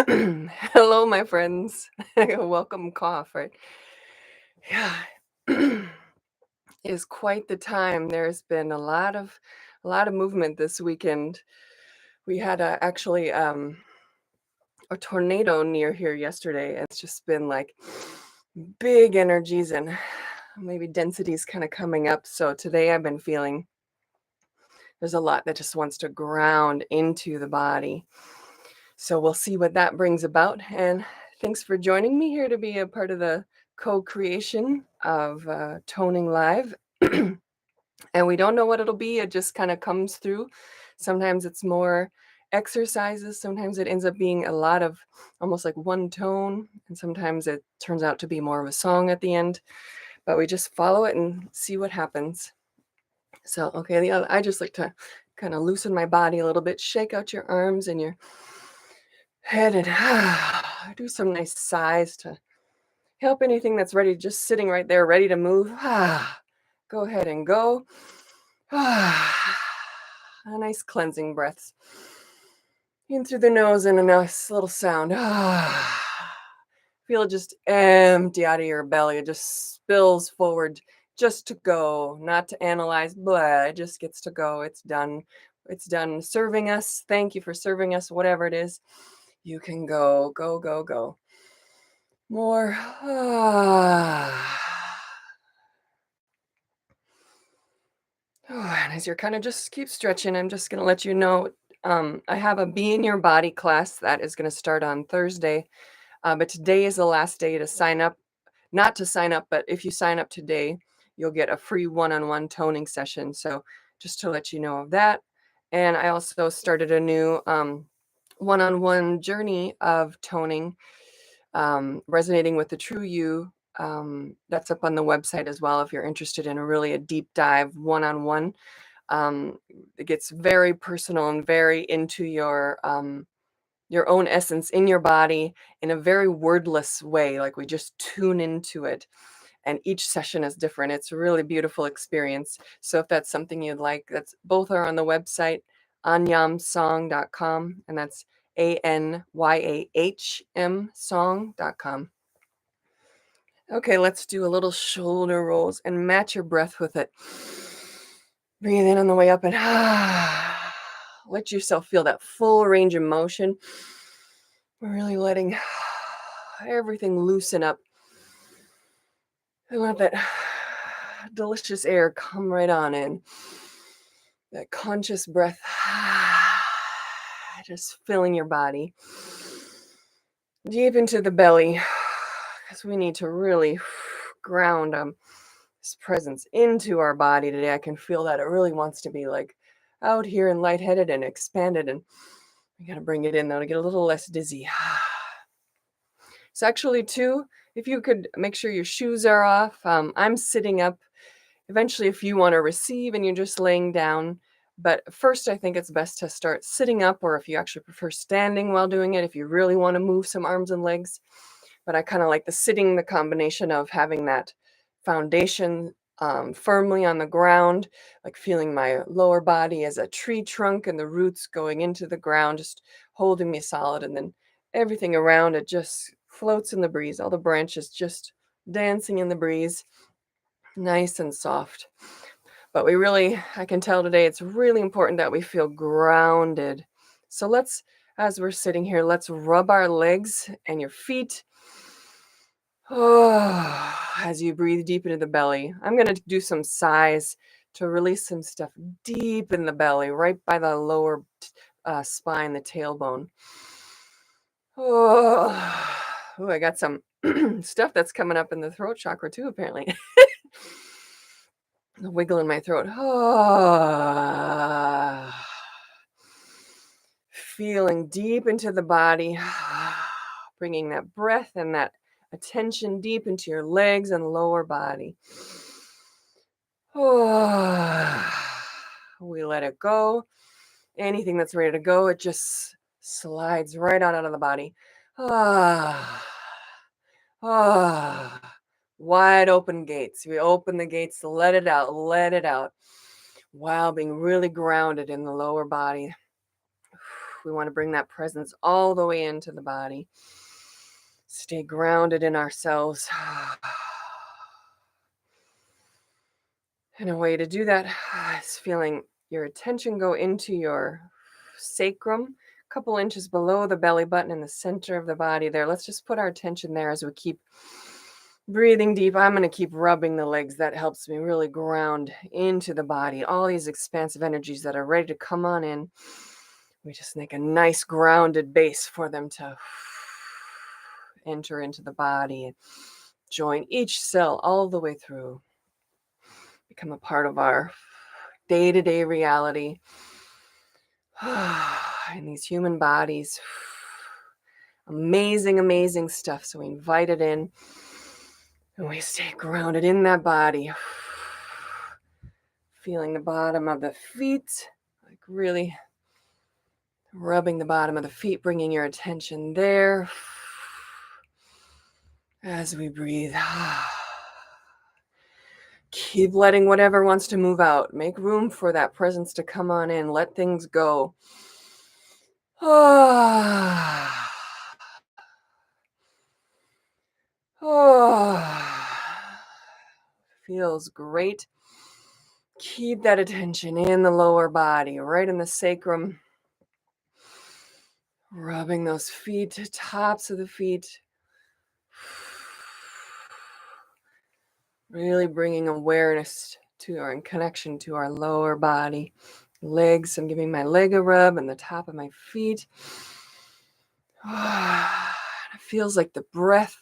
Hello, my friends. Welcome, cough, right? Yeah. Is quite the time. There's been a lot of movement this weekend. We had a tornado near here yesterday. And it's just been like big energies and maybe densities kind of coming up. So today I've been feeling there's a lot that just wants to ground into the body. So we'll see what that brings about. And thanks for joining me here to be a part of the co creation of Toning Live. And we don't know what it'll be, it just kind of comes through. Sometimes it's more exercises, sometimes it ends up being a lot of almost like one tone, and sometimes it turns out to be more of a song at the end. But we just follow it and see what happens. So, okay, I just like to kind of loosen my body a little bit, shake out your arms and your head, and do some nice sighs to help anything that's ready, just sitting right there, ready to move. Go ahead and go. A nice cleansing breaths in through the nose and a nice little sound. Feel it just empty out of your belly. It just spills forward just to go, not to analyze. Blah, it just gets to go. It's done. It's done serving us. Thank you for serving us, whatever it is. You can go, go, go, go. More. And as you're kind of just keep stretching, I'm just going to let you know I have a Be in Your Body class that is going to start on Thursday. But today is the last day to sign up. Not to sign up, but if you sign up today, you'll get a free one-on-one toning session. So just to let you know of that. And I also started a new one-on-one journey of toning, resonating with the true you. That's up on the website as well if you're interested in a deep dive one-on-one. It gets very personal and very into your own essence in your body in a very wordless way. Like we just tune into it, and each session is different. It's a really beautiful experience. So if that's something you'd like, that's both are on the website anyamsong.com, and that's ANYAHM song.com. Okay, let's do a little shoulder rolls and match your breath with it. Breathe in on the way up and let yourself feel that full range of motion. We're really letting everything loosen up. I want that delicious air come right on in. That conscious breath, just filling your body deep into the belly, because we need to really ground this presence into our body today. I can feel that it really wants to be like out here and lightheaded and expanded, and we got to bring it in though to get a little less dizzy. So actually too, if you could make sure your shoes are off. I'm sitting up. Eventually, if you want to receive and you're just laying down, but first I think it's best to start sitting up, or if you actually prefer standing while doing it, if you really want to move some arms and legs. But I kind of like the sitting, the combination of having that foundation firmly on the ground, like feeling my lower body as a tree trunk and the roots going into the ground, just holding me solid. And then everything around it just floats in the breeze, all the branches just dancing in the breeze, nice and soft. But I can tell today it's really important that we feel grounded. So as we're sitting here, let's rub our legs and your feet. Oh, as you breathe deep into the belly. I'm going to do some sighs to release some stuff deep in the belly, right by the lower spine, the tailbone. Oh, ooh, I got some stuff that's coming up in the throat chakra too, apparently. The wiggle in my throat. Oh, feeling deep into the body, bringing that breath and that attention deep into your legs and lower body. Oh, we let it go. Anything that's ready to go, it just slides right on out of the body. Ah, ah, wide open gates. We open the gates to let it out, while being really grounded in the lower body. We want to bring that presence all the way into the body. Stay grounded in ourselves. And a way to do that is feeling your attention go into your sacrum, a couple inches below the belly button in the center of the body there. Let's just put our attention there as we keep breathing deep. I'm going to keep rubbing the legs. That helps me really ground into the body. All these expansive energies that are ready to come on in. We just make a nice grounded base for them to enter into the body and join each cell all the way through. Become a part of our day-to-day reality in these human bodies. Amazing, amazing stuff. So we invite it in and we stay grounded in that body. Feeling the bottom of the feet, like really rubbing the bottom of the feet, bringing your attention there as we breathe. Keep letting whatever wants to move out. Make room for that presence to come on in. Let things go. Feels great. Keep that attention in the lower body, right in the sacrum. Rubbing those feet, tops of the feet. Really bringing awareness to our and connection to our lower body. Legs, I'm giving my leg a rub and the top of my feet. It feels like the breath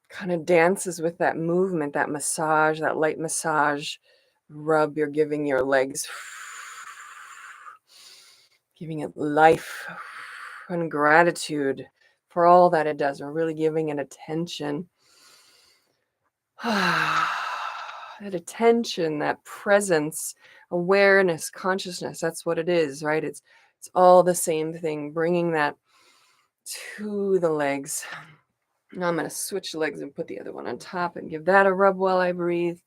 kind of dances with that movement, that massage, that light massage rub you're giving your legs. Giving it life and gratitude for all that it does. We're really giving it attention. That attention, that presence, awareness, consciousness, that's what it is, right? It's all the same thing, bringing that to the legs. Now I'm going to switch legs and put the other one on top and give that a rub while I breathe.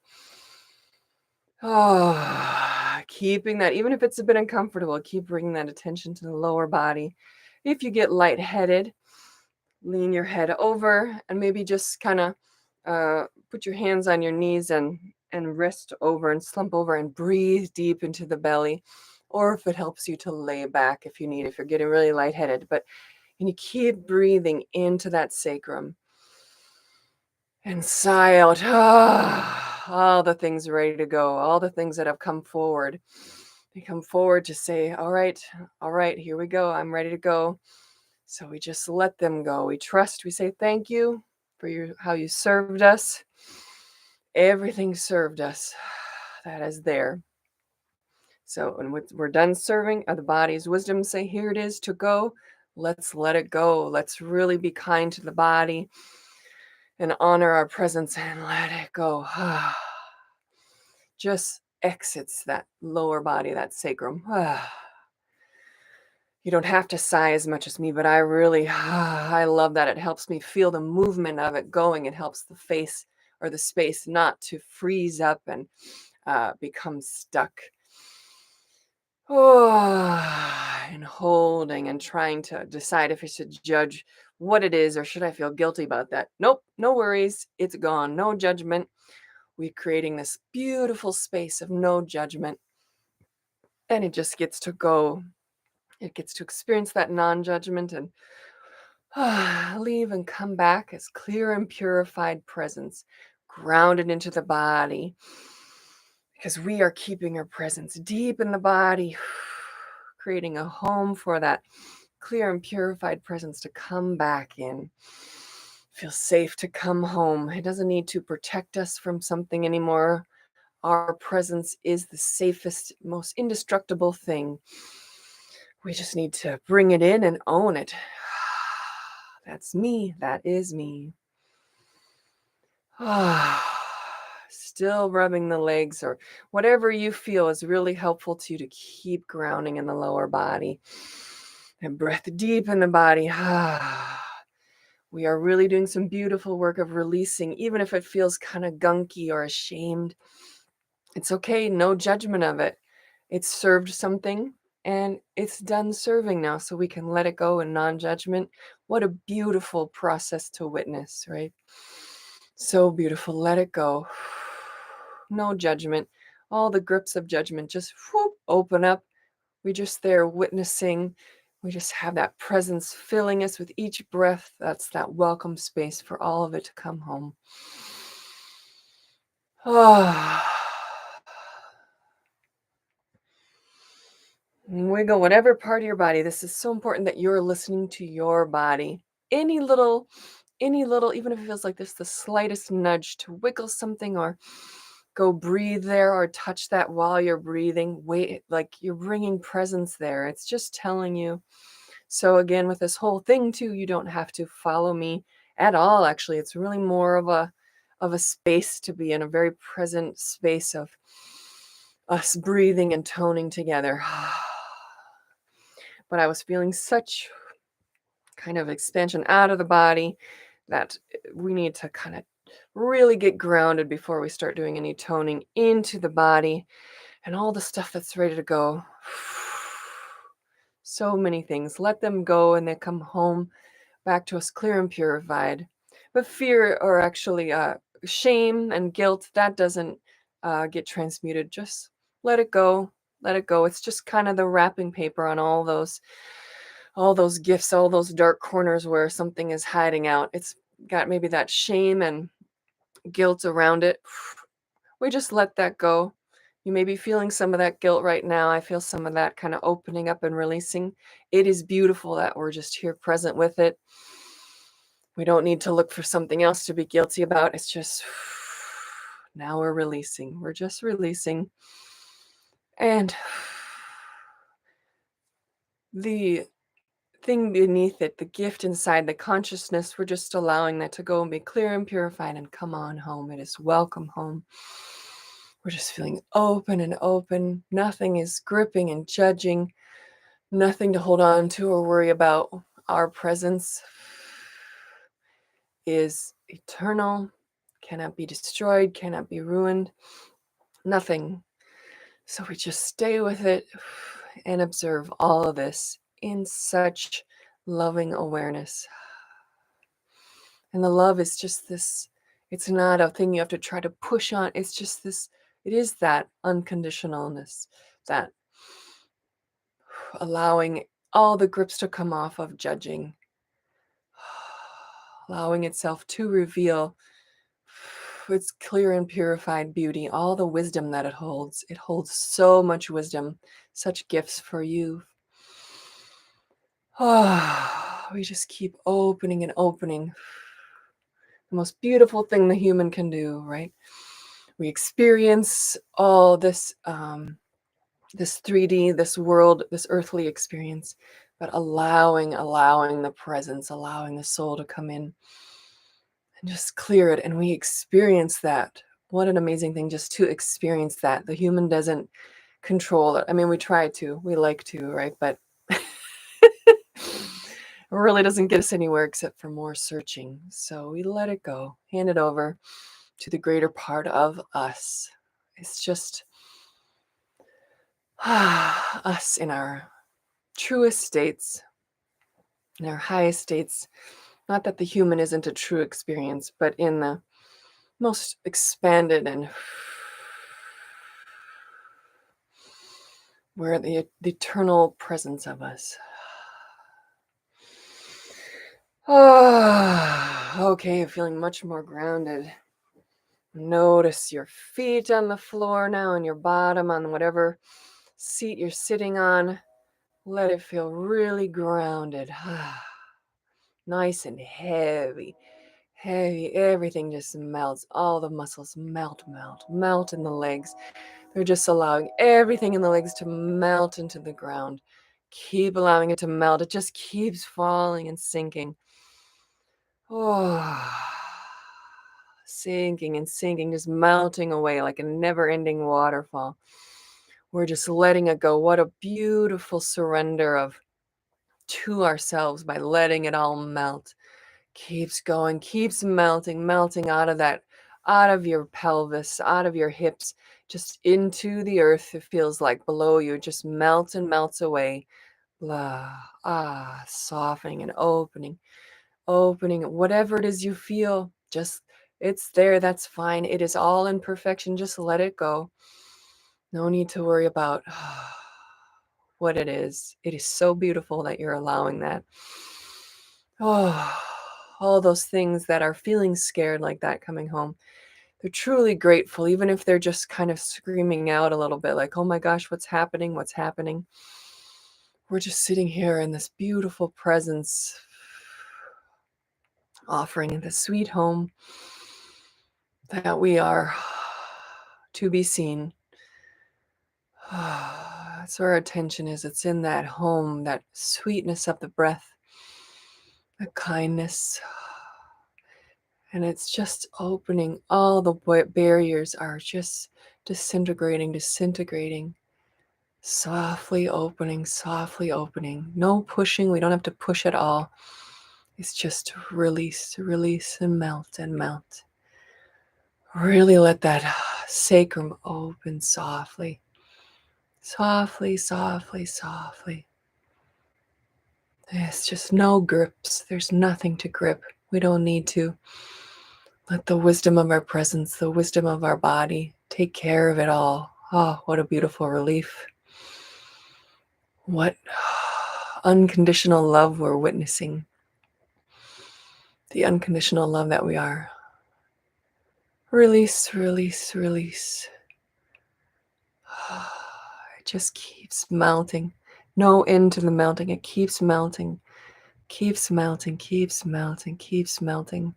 Keeping that, even if it's a bit uncomfortable, keep bringing that attention to the lower body. If you get lightheaded, lean your head over and maybe just kind of put your hands on your knees and rest over and slump over and breathe deep into the belly. Or if it helps you to lay back if you need, if you're getting really lightheaded. But and you keep breathing into that sacrum. And sigh out. All the things ready to go. All the things that have come forward. They come forward to say, all right, here we go. I'm ready to go. So we just let them go. We trust. We say thank you for how you served us. Everything served us. That is there. So when we're done serving, the body's wisdom say, here it is to go. Let's let it go. Let's really be kind to the body and honor our presence and let it go. Just exits that lower body, that sacrum. You don't have to sigh as much as me, but I really, I love that. It helps me feel the movement of it going. It helps the face or the space not to freeze up and become stuck. And holding and trying to decide if I should judge what it is or should I feel guilty about that. Nope, no worries. It's gone. No judgment. We're creating this beautiful space of no judgment. And it just gets to go. It gets to experience that non-judgment and leave and come back as clear and purified presence, grounded into the body. Because we are keeping our presence deep in the body, creating a home for that clear and purified presence to come back in. Feel safe to come home. It doesn't need to protect us from something anymore. Our presence is the safest, most indestructible thing. We just need to bring it in and own it. That's me. That is me. Still rubbing the legs or whatever you feel is really helpful to you to keep grounding in the lower body. And breath deep in the body. We are really doing some beautiful work of releasing, even if it feels kind of gunky or ashamed. It's okay. No judgment of it. It served something. And it's done serving now, so we can let it go in non-judgment. What a beautiful process to witness, right? So beautiful. Let it go. No judgment. All the grips of judgment just whoop, open up. We just there witnessing. We just have that presence filling us with each breath. That's that welcome space for all of it to come home. Ah. Wiggle whatever part of your body. This is so important that you're listening to your body. Any little, even if it feels like this, the slightest nudge to wiggle something or go breathe there or touch that while you're breathing. Wait, like you're bringing presence there. It's just telling you. So again, with this whole thing too, you don't have to follow me at all. Actually, it's really more of a space to be in, a very present space of us breathing and toning together. But I was feeling such kind of expansion out of the body that we need to kind of really get grounded before we start doing any toning into the body and all the stuff that's ready to go. So many things. Let them go and they come home back to us clear and purified. But fear, or actually shame and guilt, that doesn't get transmuted. Just let it go. Let it go. It's just kind of the wrapping paper on all those gifts, all those dark corners where something is hiding out. It's got maybe that shame and guilt around it. We just let that go. You may be feeling some of that guilt right now. I feel some of that kind of opening up and releasing. It is beautiful that we're just here present with it. We don't need to look for something else to be guilty about. It's just now we're releasing. We're just releasing. And the thing beneath it, the gift inside, the consciousness, we're just allowing that to go and be clear and purified and come on home. It is welcome home. We're just feeling open and open. Nothing is gripping and judging. Nothing to hold on to or worry about. Our presence is eternal, cannot be destroyed, cannot be ruined. Nothing. So we just stay with it and observe all of this in such loving awareness. And the love is just this, it's not a thing you have to try to push on. It's just this, it is that unconditionalness, that allowing all the grips to come off of judging, allowing itself to reveal its clear and purified beauty, all the wisdom that it holds. It holds so much wisdom, such gifts for you. We just keep opening and opening. The most beautiful thing the human can do, right? We experience all this, this 3D, this world, this earthly experience, but allowing the presence, allowing the soul to come in and just clear it. And we experience that. What an amazing thing just to experience that. The human doesn't control it. I mean, we try to, we like to, right? But it really doesn't get us anywhere except for more searching. So we let it go, hand it over to the greater part of us. It's just us in our truest states, in our highest states. Not that the human isn't a true experience, but in the most expanded and where the eternal presence of us. Okay, feeling much more grounded. Notice your feet on the floor now and your bottom on whatever seat you're sitting on. Let it feel really grounded. Nice and heavy. Heavy. Everything just melts. All the muscles melt in the legs. They're just allowing everything in the legs to melt into the ground. Keep allowing it to melt. It just keeps falling and sinking. Oh, sinking and sinking, just melting away like a never-ending waterfall. We're just letting it go. What a beautiful surrender of to ourselves by letting it all melt. Keeps going, keeps melting out of that, out of your pelvis, out of your hips, just into the earth. It feels like below you, just melts and melts away. Blah, softening and opening, whatever it is you feel, just it's there. That's fine. It is all in perfection. Just let it go. No need to worry about what it is. It is so beautiful that you're allowing that. Oh, all those things that are feeling scared like that coming home. They're truly grateful, even if they're just kind of screaming out a little bit like, oh my gosh, what's happening? What's happening? We're just sitting here in this beautiful presence, offering the sweet home that we are to be seen. That's where our attention is. It's in that home, that sweetness of the breath, the kindness. And it's just opening. All the barriers are just disintegrating, softly opening, softly opening. No pushing. We don't have to push at all. It's just release, release, and melt and melt. Really let that sacrum open softly. Softly, softly, softly. There's just no grips. There's nothing to grip. We don't need to. Let the wisdom of our presence, the wisdom of our body, take care of it all. Oh, what a beautiful relief. What unconditional love we're witnessing. The unconditional love that we are. Release, release, release. It just keeps melting. No end to the melting. It keeps melting, keeps melting, keeps melting, keeps melting.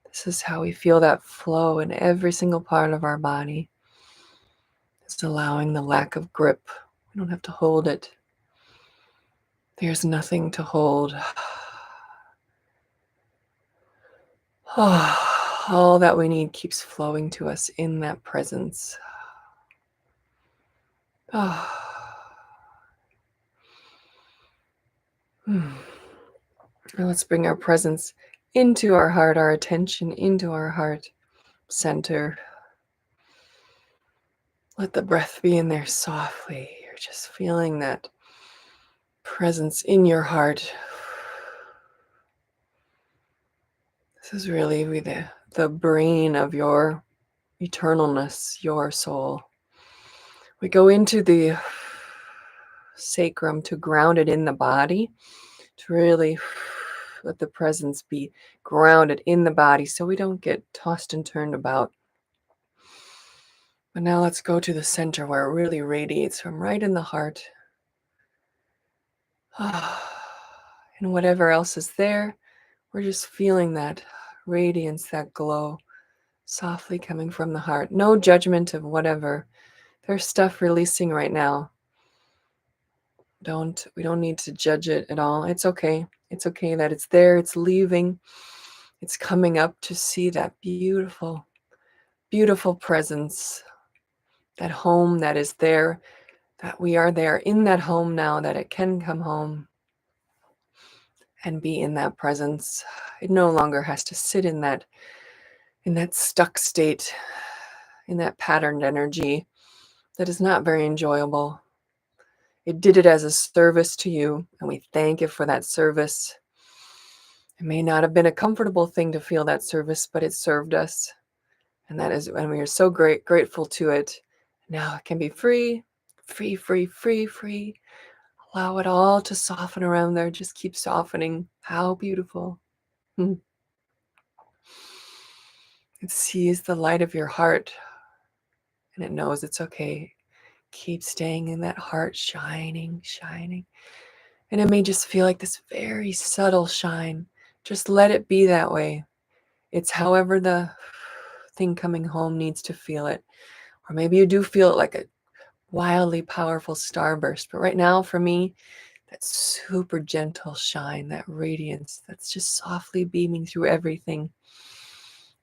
This is how we feel that flow in every single part of our body. Just allowing the lack of grip. We don't have to hold it. There's nothing to hold. All that we need keeps flowing to us in that presence. Let's bring our presence into our heart, our attention into our heart center. Let the breath be in there softly. You're just feeling that presence in your heart. This is really the brain of your eternalness, your soul. We go into the sacrum to ground it in the body, to really let the presence be grounded in the body so we don't get tossed and turned about. But now let's go to the center where it really radiates from right in the heart. And whatever else is there, we're just feeling that radiance, that glow, softly coming from the heart. No judgment of whatever. There's stuff releasing right now. We don't need to judge it at all. It's okay. It's okay that it's there. It's leaving. It's coming up to see that beautiful, beautiful presence, that home that is there, that we are there in that home now, that it can come home and be in that presence. It no longer has to sit in that stuck state, in that patterned energy that is not very enjoyable. It did it as a service to you, and we thank it for that service. It may not have been a comfortable thing to feel that service, but it served us. And we are so grateful to it. Now it can be free, free, free, free, free. Allow it all to soften around there. Just keep softening. How beautiful. It sees the light of your heart, and it knows it's okay. Keep staying in that heart, shining, shining. And it may just feel like this very subtle shine. Just let it be that way. It's however the thing coming home needs to feel it. Or maybe you do feel it like a wildly powerful starburst. But right now, for me, that super gentle shine, that radiance that's just softly beaming through everything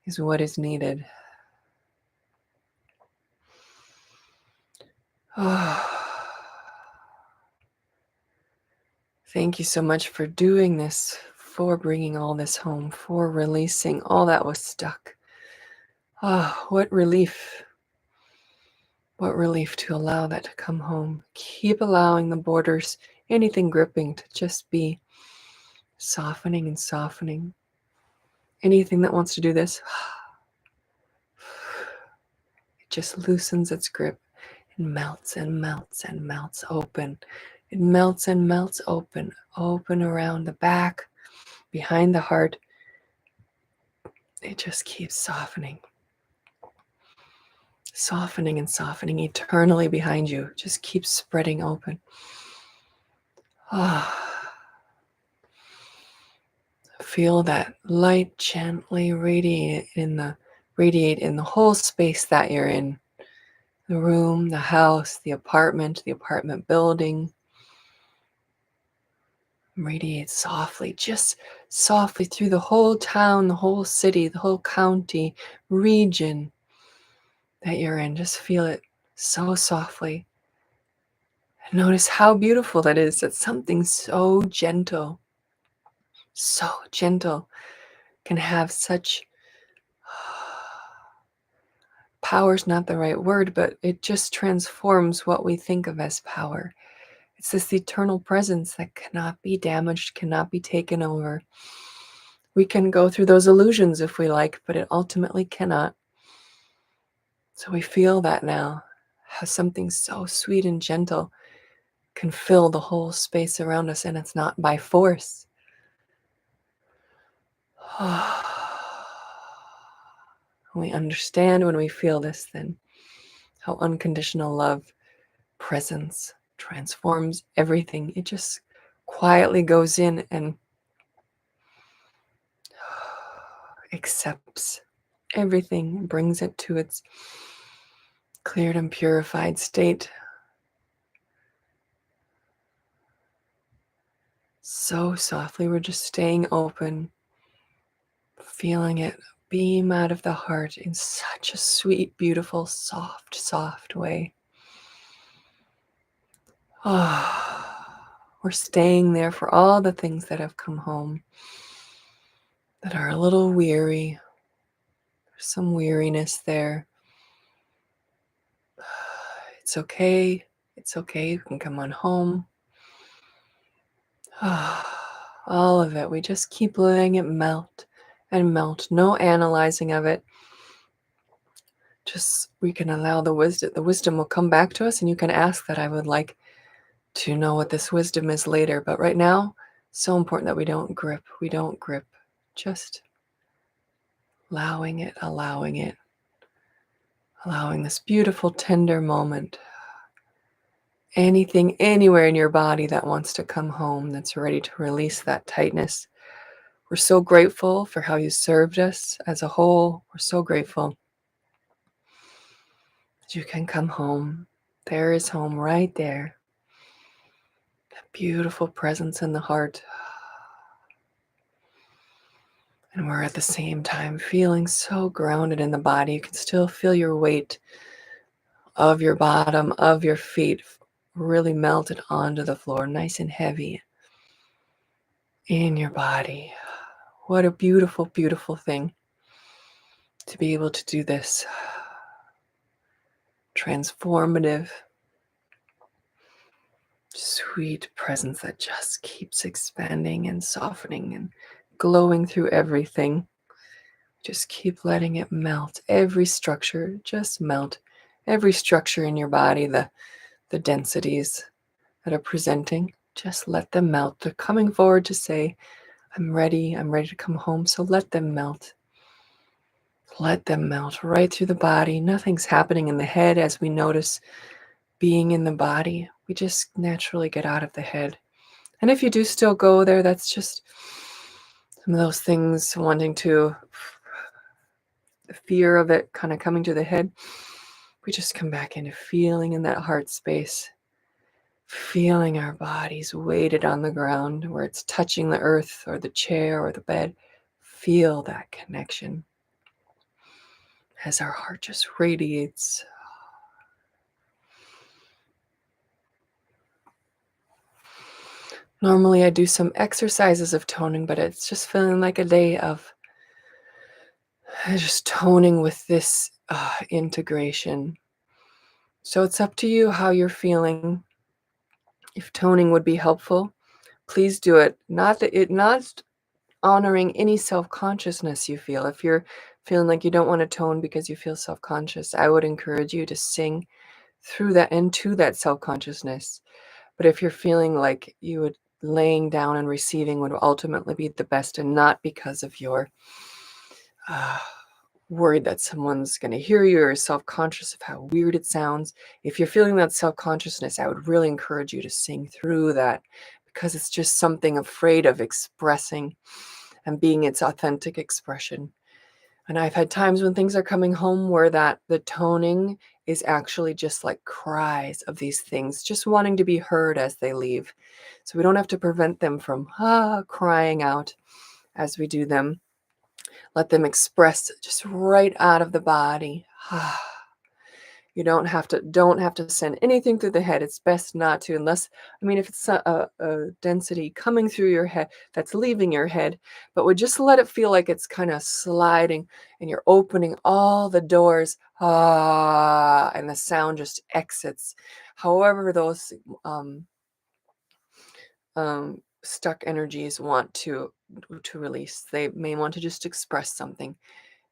is what is needed. Thank you so much for doing this, for bringing all this home, for releasing all that was stuck. What relief. What relief to allow that to come home. Keep allowing the borders, anything gripping, to just be softening and softening. Anything that wants to do this, it just loosens its grip and melts and melts and melts open. It melts and melts open, open around the back, behind the heart. It just keeps softening, softening and softening eternally behind you. Just keeps spreading open. Feel that light gently radiate in the whole space that you're in. The room, the house, the apartment building. Radiate softly, just softly through the whole town, the whole city, the whole county, region that you're in. Just feel it so softly. And notice how beautiful that is. That something so gentle can have such power's not the right word, but it just transforms what we think of as power. It's this eternal presence that cannot be damaged, cannot be taken over. We can go through those illusions if we like, but it ultimately cannot. So we feel that now, how something so sweet and gentle can fill the whole space around us, and it's not by force. We understand when we feel this, then, how unconditional love, presence transforms everything. It just quietly goes in and accepts everything and brings it to its cleared and purified state. So softly, we're just staying open, feeling it beam out of the heart in such a sweet, beautiful, soft way. We're staying there for all the things that have come home that are a little weary. There's some weariness there. It's okay. It's okay. You can come on home. All of it. We just keep letting it melt and melt. No analyzing of it. Just we can allow the wisdom. The wisdom will come back to us, and you can ask that. I would like to know what this wisdom is later. But right now, so important that we don't grip. We don't grip. Just allowing it, allowing this beautiful, tender moment. Anything, anywhere in your body that wants to come home, that's ready to release that tightness. We're so grateful for how you served us as a whole. We're so grateful that you can come home. There is home right there. That beautiful presence in the heart. And we're at the same time feeling so grounded in the body. You can still feel your weight of your bottom, of your feet, really melted onto the floor, nice and heavy in your body. What a beautiful, beautiful thing to be able to do this. Transformative, sweet presence that just keeps expanding and softening and glowing through everything. Just keep letting it melt. Every structure, just melt. Every structure in your body, the densities that are presenting, just let them melt. They're coming forward to say, I'm ready to come home. So let them melt. Let them melt right through the body. Nothing's happening in the head as we notice being in the body. We just naturally get out of the head. And if you do still go there, that's just some of those things wanting to, the fear of it kind of coming to the head. We just come back into feeling in that heart space, feeling our bodies weighted on the ground where it's touching the earth or the chair or the bed. Feel that connection as our heart just radiates. Normally I do some exercises of toning, but it's just feeling like a day of just toning with this integration, So it's up to you how you're feeling. If toning would be helpful, please do it. Not honoring any self-consciousness you feel. If you're feeling like you don't want to tone because you feel self-conscious, I would encourage you to sing through that into that self-consciousness. But if you're feeling like you would laying down and receiving would ultimately be the best, and not because of your uh, worried that someone's going to hear you or self-conscious of how weird it sounds. If you're feeling that self-consciousness, I would really encourage you to sing through that, because it's just something afraid of expressing and being its authentic expression. And I've had times when things are coming home where that the toning is actually just like cries of these things, just wanting to be heard as they leave. So we don't have to prevent them from crying out as we do them. Let them express just right out of the body. You don't have to send anything through the head. It's best not to, unless, I mean, if it's a density coming through your head that's leaving your head, but would just let it feel like it's kind of sliding and you're opening all the doors, and the sound just exits. However, those stuck energies want to release. They may want to just express something.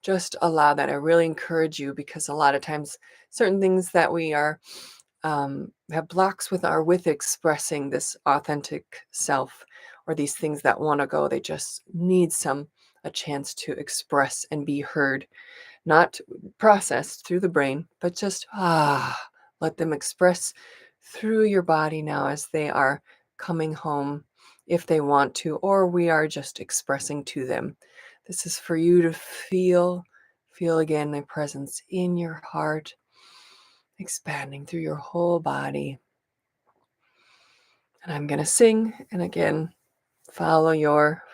Just allow that. I really encourage you, because a lot of times certain things that we are have blocks with expressing this authentic self, or these things that want to go, they just need a chance to express and be heard, not processed through the brain, but just let them express through your body now as they are coming home, if they want to, or we are just expressing to them. This is for you to feel again my presence in your heart, expanding through your whole body. And I'm going to sing, and again, follow your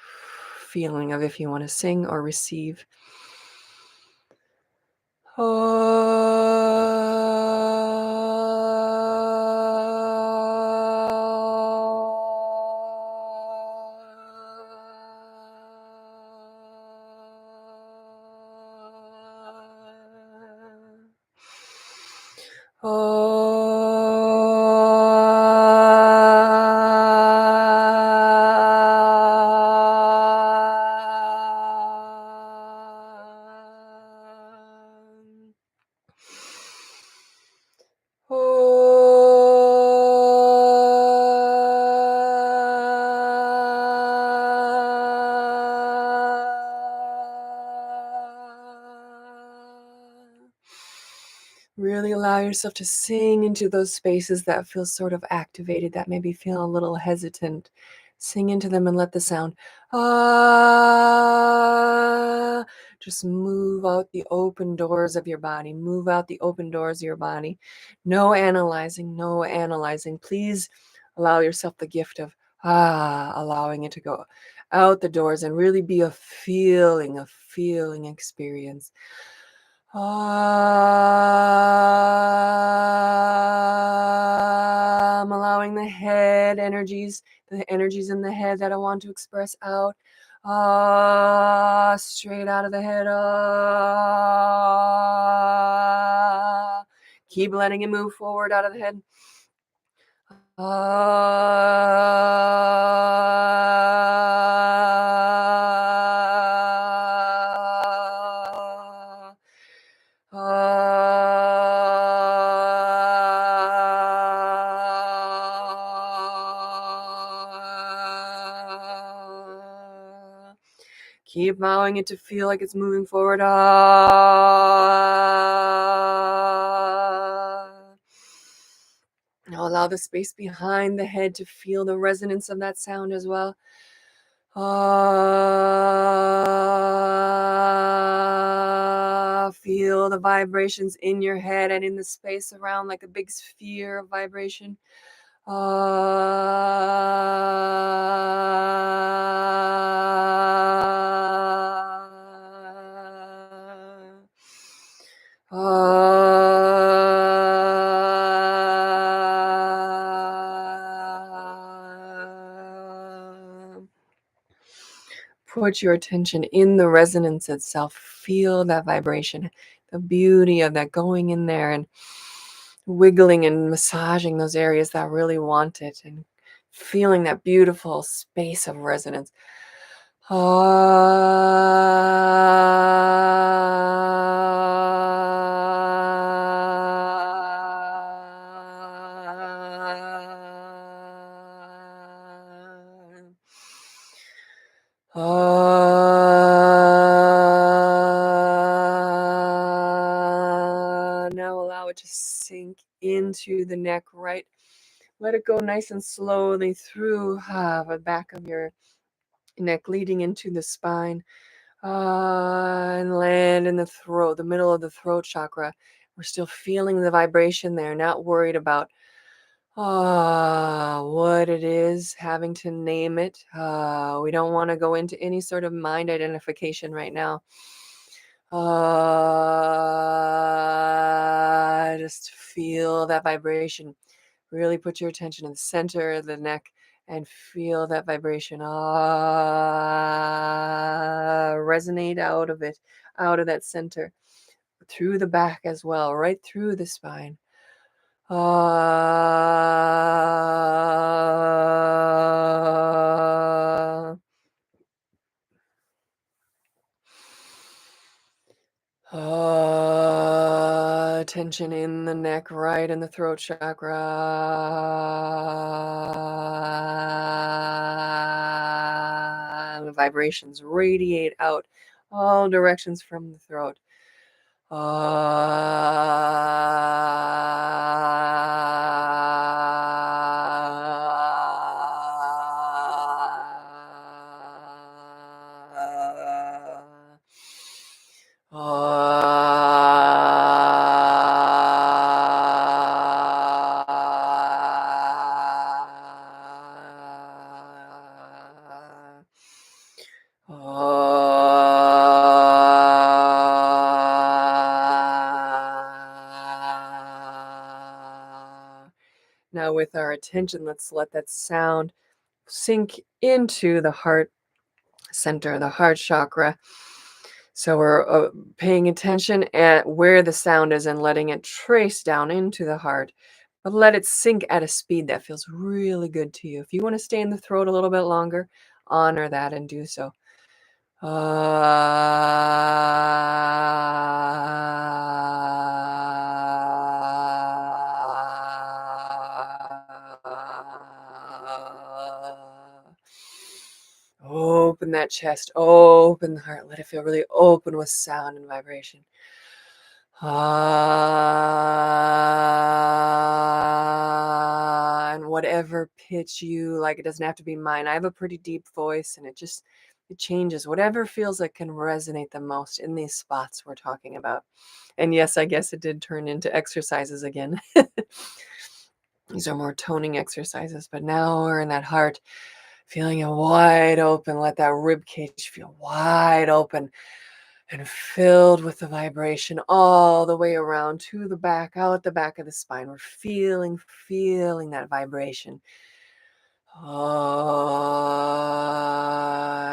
feeling of if you want to sing or receive. Really allow yourself to sing into those spaces that feel sort of activated, that maybe feel a little hesitant. Sing into them and let the sound just move out the open doors of your body. Move out the open doors of your body. No analyzing, no analyzing. Please allow yourself the gift of allowing it to go out the doors and really be a feeling experience. I'm allowing the energies in the head that I want to express out. Straight out of the head. Keep letting it move forward out of the head. Keep allowing it to feel like it's moving forward. Now allow the space behind the head to feel the resonance of that sound as well. Feel the vibrations in your head and in the space around, like a big sphere of vibration. Put your attention in the resonance itself. Feel that vibration, the beauty of that going in there and wiggling and massaging those areas that really want it and feeling that beautiful space of resonance. Now allow it to sink into the neck, right? Let it go nice and slowly through the back of your neck, leading into the spine, and land in the throat, the middle of the throat chakra. We're still feeling the vibration there, not worried about what it is, having to name it. We don't want to go into any sort of mind identification right now. Just feel that vibration. Really put your attention in the center of the neck and feel that vibration. Resonate out of it, out of that center, through the back as well, right through the spine. Tension in the neck, right in the throat chakra. The vibrations radiate out all directions from the throat. Now, with our attention, let's let that sound sink into the heart center, the heart chakra. So we're paying attention at where the sound is and letting it trace down into the heart, but let it sink at a speed that feels really good to you. If you want to stay in the throat a little bit longer, honor that and do so. Open that chest, open the heart, let it feel really open with sound and vibration. And whatever pitch you like, it doesn't have to be mine. I have a pretty deep voice and it changes. Whatever feels like can resonate the most in these spots we're talking about. And yes, I guess it did turn into exercises again. These are more toning exercises, but now we're in that heart, feeling it wide open. Let that rib cage feel wide open and filled with the vibration all the way around to the back, out the back of the spine. We're feeling that vibration.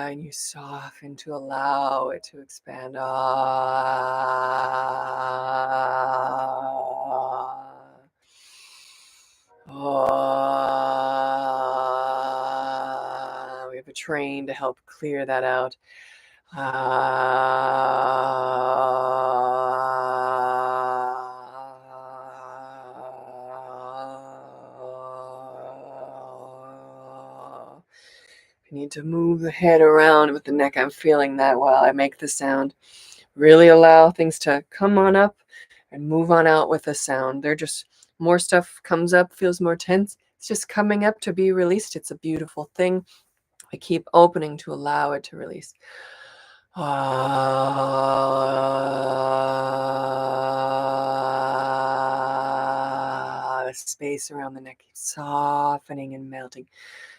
And you soften to allow it to expand. We have a train to help clear that out. I need to move the head around with the neck. I'm feeling that while I make the sound. Really allow things to come on up and move on out with the sound. They're just more stuff comes up, feels more tense. It's just coming up to be released. It's a beautiful thing. I keep opening to allow it to release. The space around the neck keeps softening and melting.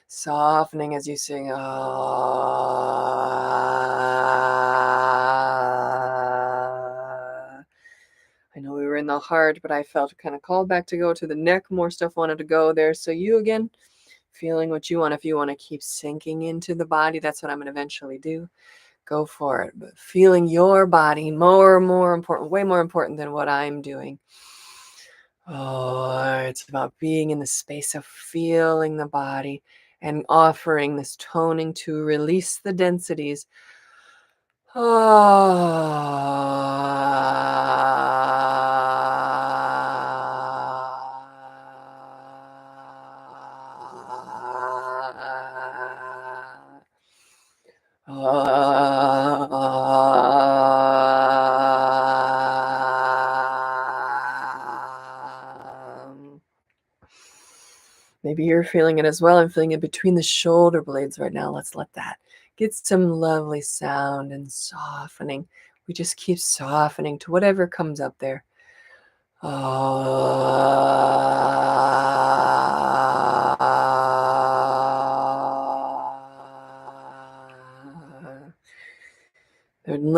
Softening as you sing. I know we were in the heart, but I felt kind of called back to go to the neck. More stuff wanted to go there. So you again, feeling what you want. If you want to keep sinking into the body, that's what I'm going to eventually do. Go for it. But feeling your body more important, way more important than what I'm doing. Oh, it's about being in the space of feeling the body and offering this toning to release the densities. Maybe you're feeling it as well. I'm feeling it between the shoulder blades right now. Let's let that get some lovely sound and softening. We just keep softening to whatever comes up there. The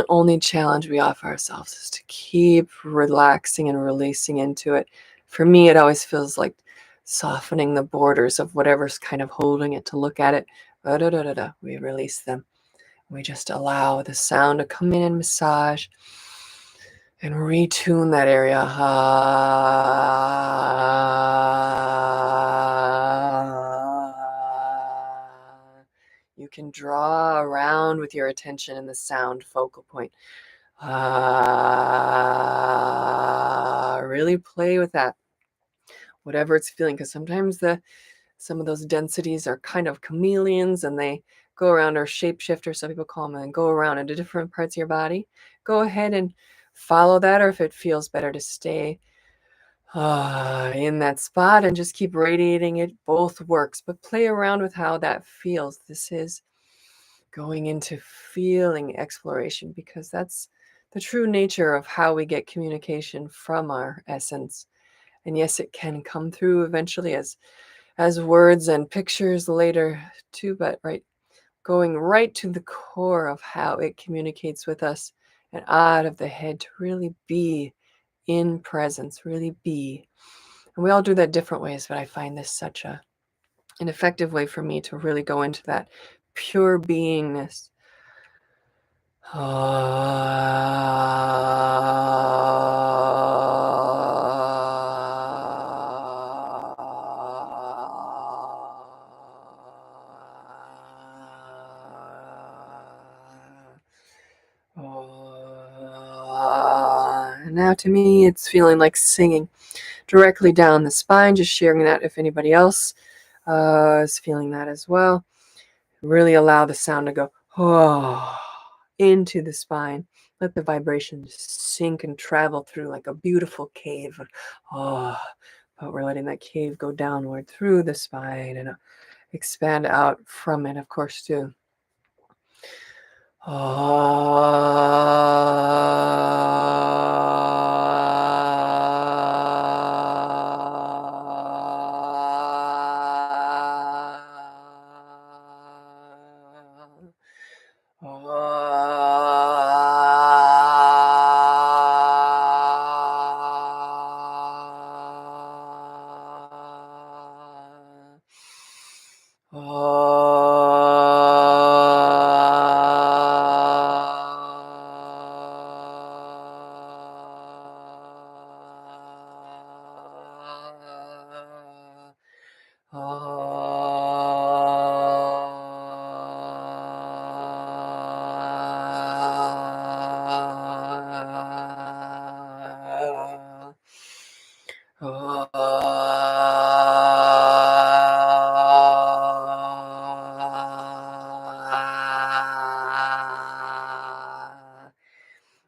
only challenge we offer ourselves is to keep relaxing and releasing into it. For me, it always feels like softening the borders of whatever's kind of holding it to look at it. We release them. We just allow the sound to come in and massage and retune that area. You can draw around with your attention in the sound focal point. Really play with that, whatever it's feeling, because sometimes some of those densities are kind of chameleons and they go around, or shapeshifters, some people call them, and go around into different parts of your body. Go ahead and follow that, or if it feels better to stay in that spot and just keep radiating it, both works, but play around with how that feels. This is going into feeling exploration, because that's the true nature of how we get communication from our essence. And yes, it can come through eventually as words and pictures later too, but going right to the core of how it communicates with us and out of the head to really be in presence, really be. And we all do that different ways, but I find this such an effective way for me to really go into that pure beingness. Now to me, it's feeling like singing directly down the spine, just sharing that if anybody else is feeling that as well. Really allow the sound to go into the spine. Let the vibration sink and travel through like a beautiful cave. But we're letting that cave go downward through the spine and expand out from it, of course, too.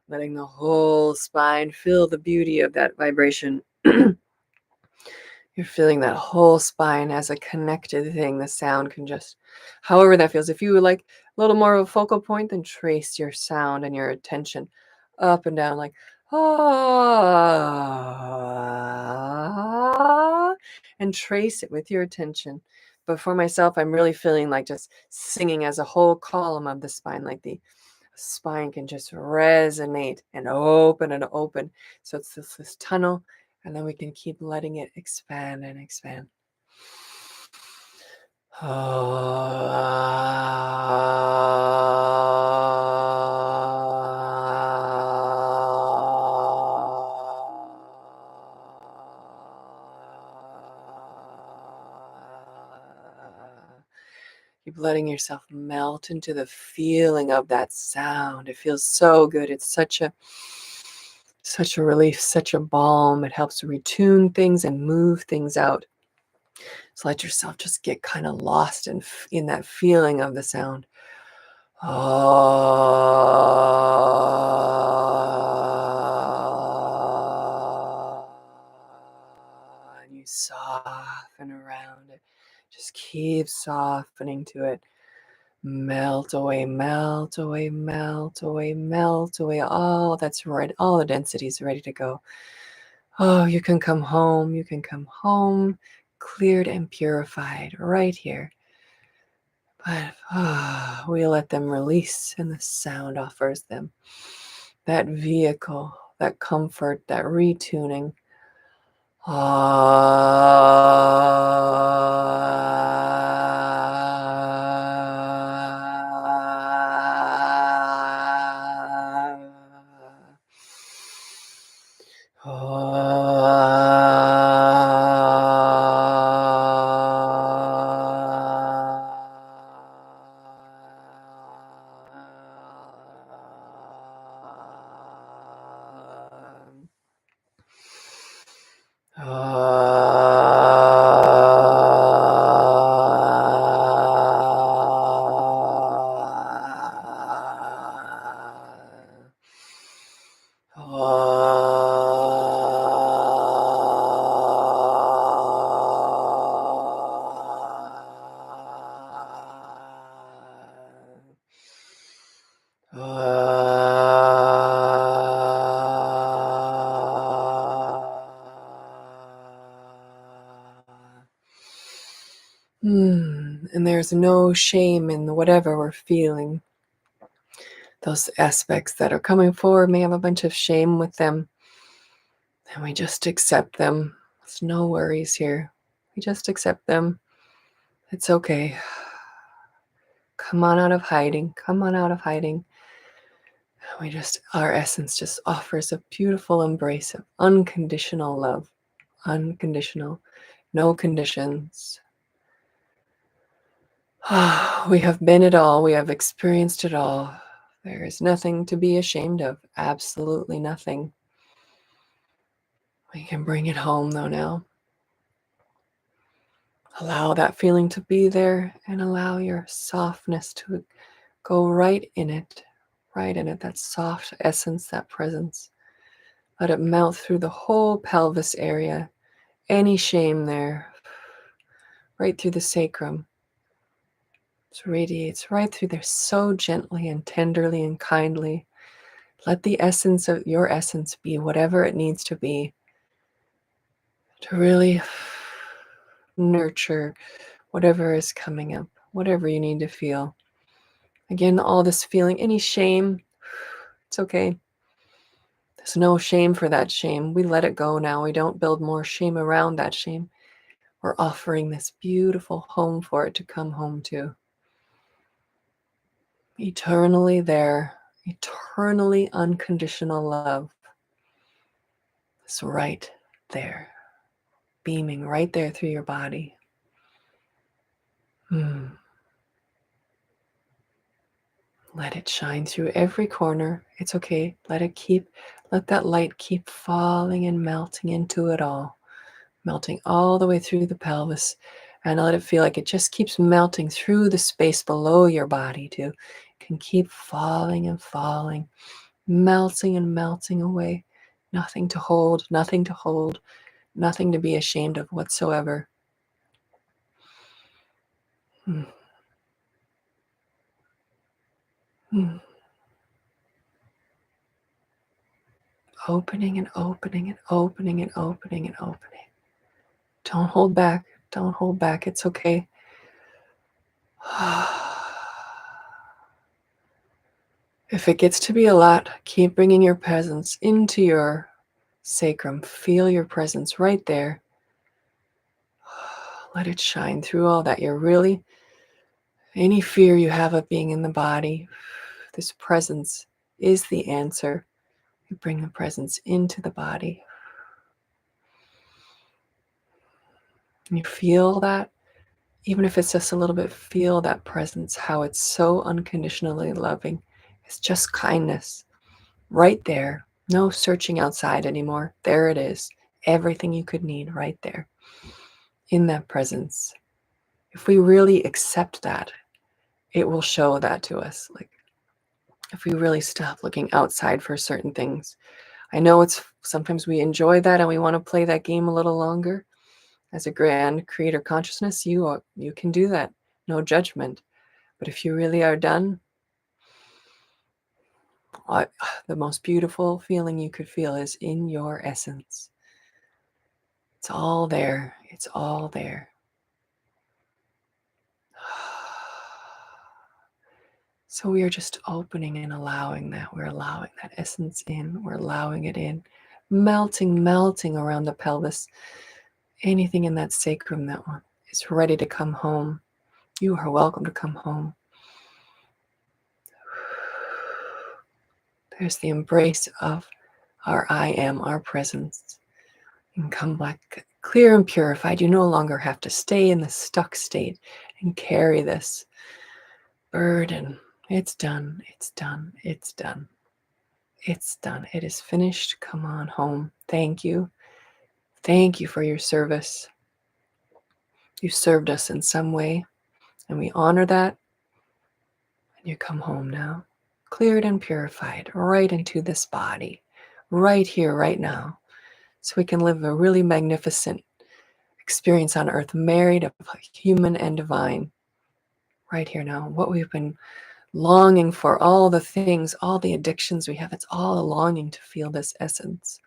Letting the whole spine feel the beauty of that vibration. You're feeling that whole spine as a connected thing. The sound can just, however that feels. If you would like a little more of a focal point, then trace your sound and your attention up and down, like and trace it with your attention. But for myself, I'm really feeling like just singing as a whole column of the spine, like the spine can just resonate and open and open. So it's this tunnel, and then we can keep letting it expand and expand. letting yourself melt into the feeling of that sound. It feels so good. It's such a relief, such a balm. It helps retune things and move things out. So let yourself just get kind of lost in that feeling of the sound. And you soften around it. Just keep softening to it. Melt away, melt away, melt away, melt away. All that's right. All the density is ready to go. Oh, you can come home. You can come home cleared and purified right here. But we let them release, and the sound offers them that vehicle, that comfort, that retuning. And there's no shame in whatever we're feeling. Those aspects that are coming forward may have a bunch of shame with them. And we just accept them. There's no worries here. We just accept them. It's okay. Come on out of hiding. Come on out of hiding. Our essence just offers a beautiful embrace of unconditional love. Unconditional. No conditions. We have been it all. We have experienced it all. There is nothing to be ashamed of. Absolutely nothing. We can bring it home though now. Allow that feeling to be there and allow your softness to go right in it, that soft essence, that presence. Let it melt through the whole pelvis area. Any shame there, right through the sacrum. It radiates right through there so gently and tenderly and kindly. Let the essence of your essence be whatever it needs to be to really nurture whatever is coming up, whatever you need to feel. Again, all this feeling, any shame, it's okay. There's no shame for that shame. We let it go now. We don't build more shame around that shame. We're offering this beautiful home for it to come home to. Eternally there, eternally unconditional love is right there, beaming right there through your body. Let it shine through every corner. It's okay. Let that light keep falling and melting into it all. Melting all the way through the pelvis, and let it feel like it just keeps melting through the space below your body too. It can keep falling and falling, melting and melting away. Nothing to hold, nothing to hold, nothing to be ashamed of whatsoever. Opening and opening and opening and opening and opening. Don't hold back. Don't hold back. It's okay. If it gets to be a lot, keep bringing your presence into your sacrum. Feel your presence right there. Let it shine through all that. Any fear you have of being in the body, this presence is the answer. You bring the presence into the body. And you feel that Even if it's just a little bit, feel that presence, how it's so unconditionally loving. It's just kindness right there. No searching outside anymore. There it is. Everything you could need right there in that presence. If we really accept that, it will show that to us. Like, if we really stop looking outside for certain things. I know it's sometimes we enjoy that and we want to play that game a little longer. As a grand creator consciousness, you can do that. No judgment. But if you really are done, the most beautiful feeling you could feel is in your essence. It's all there. It's all there. So we are just opening and allowing that. We're allowing that essence in. We're allowing it in. Melting around the pelvis. Anything in that sacrum that one is ready to come home. You are welcome to come home. There's the embrace of our I am, our presence. You can come back clear and purified. You no longer have to stay in the stuck state and carry this burden. It's done. It's done. It's done. It's done. It is finished. Come on home. Thank you. Thank you for your service. You served us in some way, and we honor that. And you come home now, cleared and purified, right into this body, right here, right now. So we can live a really magnificent experience on earth, married of human and divine, right here now. What we've been longing for, all the things, all the addictions we have, it's all a longing to feel this essence.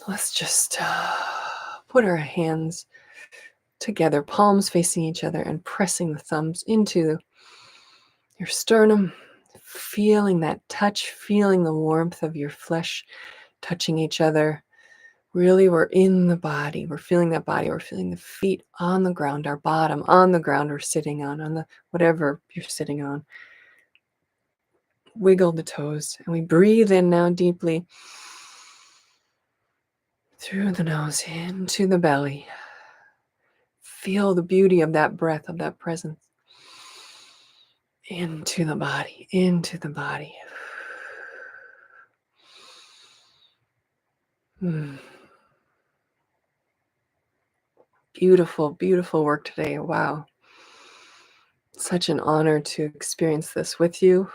Let's just put our hands together, palms facing each other, and pressing the thumbs into your sternum, feeling that touch, feeling the warmth of your flesh touching each other. Really, we're in the body. We're feeling that body. We're feeling the feet on the ground, our bottom on the ground we're sitting on the whatever you're sitting on. Wiggle the toes, and we breathe in now deeply through the nose into the belly. Feel the beauty of that breath, of that presence. Into the body, into the body. Beautiful, beautiful work today. Wow. Such an honor to experience this with you.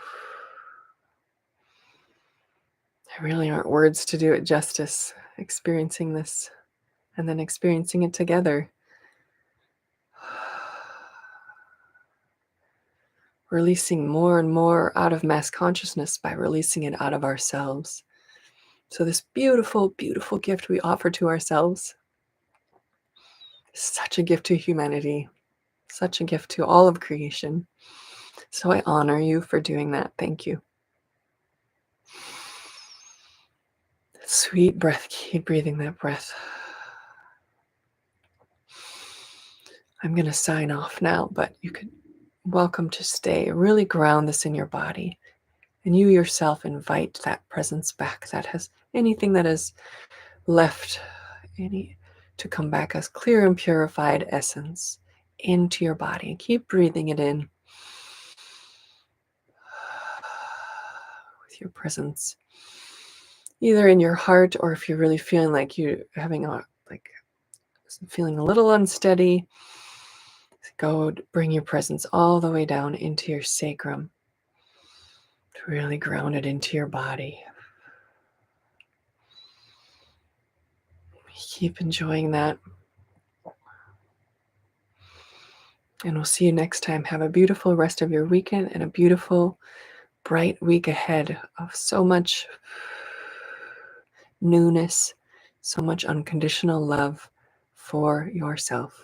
There really aren't words to do it justice, experiencing this and then experiencing it together. Releasing more and more out of mass consciousness by releasing it out of ourselves. So this beautiful, beautiful gift we offer to ourselves, such a gift to humanity, such a gift to all of creation. So I honor you for doing that. Thank you. Sweet breath. Keep breathing that breath. I'm going to sign off now, but you could welcome to stay. Really ground this in your body. And you yourself invite that presence back that has anything that is left, to come back as clear and purified essence into your body. And keep breathing it in with your presence, either in your heart, or if you're really feeling like you're having feeling a little unsteady, go bring your presence all the way down into your sacrum to really ground it into your body. Keep enjoying that. And we'll see you next time. Have a beautiful rest of your weekend and a beautiful, bright week ahead of so much newness, so much unconditional love for yourself.